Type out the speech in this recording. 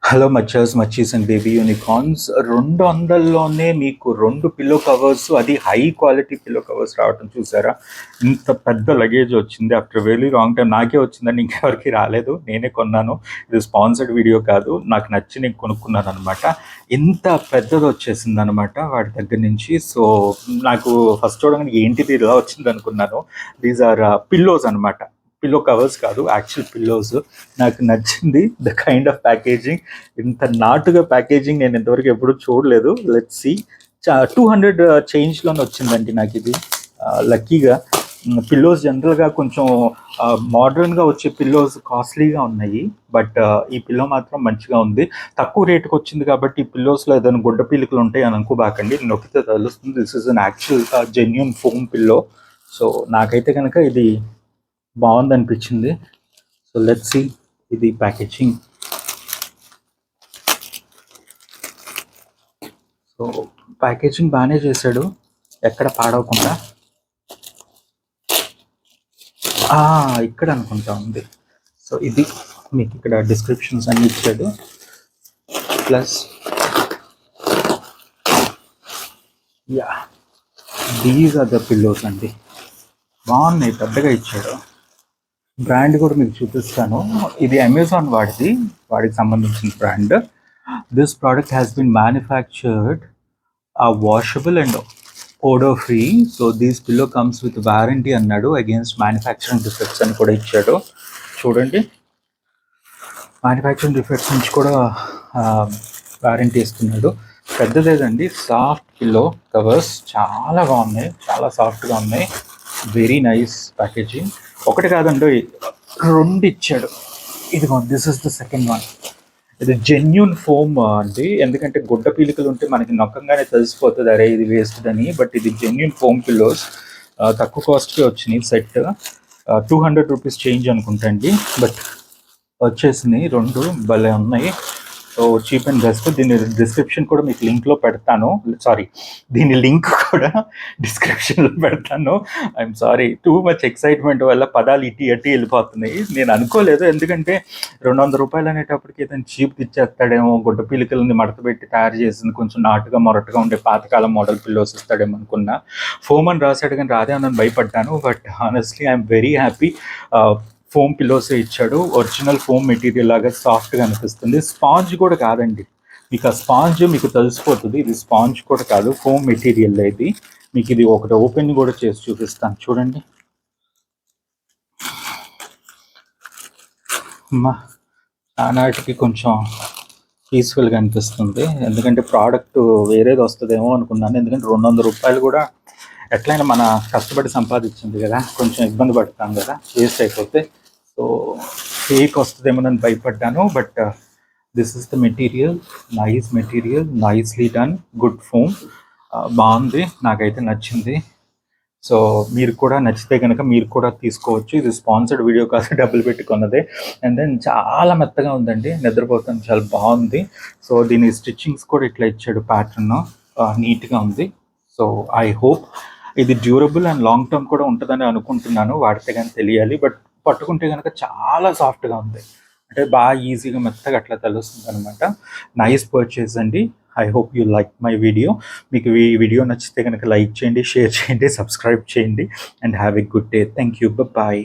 Hello మచ్చర్స్, మచ్చీస్ and baby unicorns. 200లోనే మీకు 2 పిల్లో కవర్స్, అది హై క్వాలిటీ పిల్లో కవర్స్ రావటం చూసారా? ఇంత పెద్ద లగేజ్ వచ్చింది ఆఫ్టర్ వెరీ లాంగ్ టైం. నాకే వచ్చిందని ఇంకెవరికి రాలేదు, నేనే కొన్నాను. ఇది స్పాన్సర్డ్ వీడియో కాదు, నాకు నచ్చి నేను కొనుక్కున్నాను అనమాట. ఇంత పెద్దది వచ్చేసింది అనమాట వాటి దగ్గర నుంచి. సో నాకు ఫస్ట్ చూడగానే ఏంటిది ఇలా వచ్చింది అనుకున్నాను. దీస్ ఆర్ పిల్లోస్ అనమాట, పిల్లో కవర్స్ కాదు, యాక్చువల్ పిల్లోస్. నాకు నచ్చింది ద కైండ్ ఆఫ్ ప్యాకేజింగ్. ఇంత నాటుగా ప్యాకేజింగ్ నేను ఇంతవరకు ఎప్పుడు చూడలేదు. Let's see. 200 చేంజ్లోనే వచ్చిందండి నాకు ఇది. లక్కీగా పిల్లోస్ జనరల్గా కొంచెం మోడర్న్గా వచ్చే పిల్లోస్ కాస్ట్లీగా ఉన్నాయి, బట్ ఈ పిల్లో మాత్రం మంచిగా ఉంది. తక్కువ రేటుకి వచ్చింది కాబట్టి ఈ పిల్లోస్లో ఏదైనా గుడ్డ పీలికలు ఉంటాయి అని అనుకోబాకండి, నొక్కితే తెలుస్తుంది. This is an actual genuine foam pillow. So నాకైతే కనుక ఇది బాగుంది అనిపించింది. సో లెట్స్ సి ఇది ప్యాకేజింగ్. సో ప్యాకేజింగ్ బాగానే చేశాడు, ఎక్కడ పాడవకుండా. ఇక్కడ అనుకుంటా ఉంది. సో ఇది మీకు ఇక్కడ డిస్క్రిప్షన్స్ అన్ని ఇచ్చాడు. Plus yeah, these are the pillows అండి. బాగున్నాయి, పెద్దగా ఇచ్చాడు. బ్రాండ్ కూడా మీకు చూపిస్తాను. ఇది అమెజాన్ వాడికి సంబంధించిన brand. This product has been manufactured washable and odour free. So these pillow comes with warranty అన్నాడు, అగేన్స్ట్ మ్యానుఫ్యాక్చరింగ్ డిఫెక్ట్స్ అని కూడా ఇచ్చాడు. చూడండి, మ్యానుఫ్యాక్చరింగ్ డిఫెక్ట్స్ నుంచి కూడా వారంటీ ఇస్తున్నాడు. పెద్దదేదండి, సాఫ్ట్ పిల్లో కవర్స్ చాలా బాగున్నాయి, చాలా సాఫ్ట్గా ఉన్నాయి. Very nice packaging. ఒకటి కాదండి, 2 ఇచ్చాడు. ఇదిగో this is the second one. ఇది జెన్యూన్ ఫోమ్ అండి, ఎందుకంటే గుడ్డ పీలికలు ఉంటే మనకి నొక్కంగానే తెలిసిపోతుంది అరే ఇది వేస్ట్ అని. బట్ ఇది జెన్యూన్ ఫోమ్ పిల్లోస్. తక్కువ కాస్ట్కి వచ్చినాయి. సెట్ 200 రూపీస్ చేంజ్ అనుకుంటా అండి, బట్ వచ్చేసినాయి 2. భలే ఉన్నాయి. So cheap and best. దీని డిస్క్రిప్షన్ కూడా మీకు లింక్లో పెడతాను. దీని లింక్ కూడా డిస్క్రిప్షన్లో పెడతాను. I'm sorry, too much excitement వల్ల పదాలు ఇటు వెళ్ళిపోతున్నాయి. నేను అనుకోలేదు, ఎందుకంటే 200 రూపాయలు అనేటప్పటికి ఏదైనా చీప్ ఇచ్చేస్తాడేమో, గుడ్డ పీలికలని మడతపెట్టి తయారు చేసింది కొంచెం నాటుగా మొరటుగా ఉండే పాతకాలం మోడల్ పిల్లోస్ ఇస్తాడేమో అనుకున్నా. ఫోమ్ అని రాశాడు కానీ రాదేమని భయపడ్డాను. But honestly I'm very happy. Foam పిల్లోసే ఇచ్చాడు. ఒరిజినల్ ఫోమ్ మెటీరియల్ లాగా సాఫ్ట్గా అనిపిస్తుంది. స్పాంజ్ కూడా కాదండి, మీకు ఆ స్పాంజ్ మీకు తెలిసిపోతుంది. ఇది స్పాంజ్ కూడా కాదు, ఫోమ్ మెటీరియల్. ఇది మీకు ఇది ఒకటి ఓపెన్ కూడా చేసి చూపిస్తాను, చూడండి. ఆనాటికి కొంచెం పీస్ఫుల్గా అనిపిస్తుంది, ఎందుకంటే ప్రోడక్ట్ వేరేది వస్తుందేమో అనుకున్నాను. ఎందుకంటే 200 రూపాయలు కూడా ఎట్లయినా మన కష్టపడి సంపాదించింది కదా, కొంచెం ఇబ్బంది పడతాం కదా వేస్ట్ అయిపోతే. సో ఫేక్ వస్తుందేమోనని భయపడ్డాను. But this is the material, nicely done, good foam. బాగుంది, నాకైతే నచ్చింది. సో మీరు కూడా నచ్చితే కనుక మీరు కూడా తీసుకోవచ్చు. ఇది స్పాన్సర్డ్ వీడియో కాదు, డబ్బులు పెట్టుకున్నదే. అండ్ దెన్ చాలా మెత్తగా ఉందండి, నిద్రపోతాను, చాలా బాగుంది. సో దీని స్టిచ్చింగ్స్ కూడా ఇట్లా ఇచ్చాడు, ప్యాటర్న్ నీట్గా ఉంది. సో ఐ హోప్ ఇది డ్యూరబుల్ అండ్ లాంగ్ టర్మ్ కూడా ఉంటుందని అనుకుంటున్నాను. వాడితే కానీ తెలియాలి, బట్ పట్టుకుంటే కనుక చాలా సాఫ్ట్గా ఉంది, అంటే బాగా ఈజీగా మెత్తగా అట్లా తెలుస్తుంది అనమాట. నైస్ పర్చేస్ అండి. I hope you like my video. మీకు ఈ వీడియో నచ్చితే కనుక లైక్ చేయండి, షేర్ చేయండి, సబ్స్క్రైబ్ చేయండి. And have a good day. Thank you. Bye.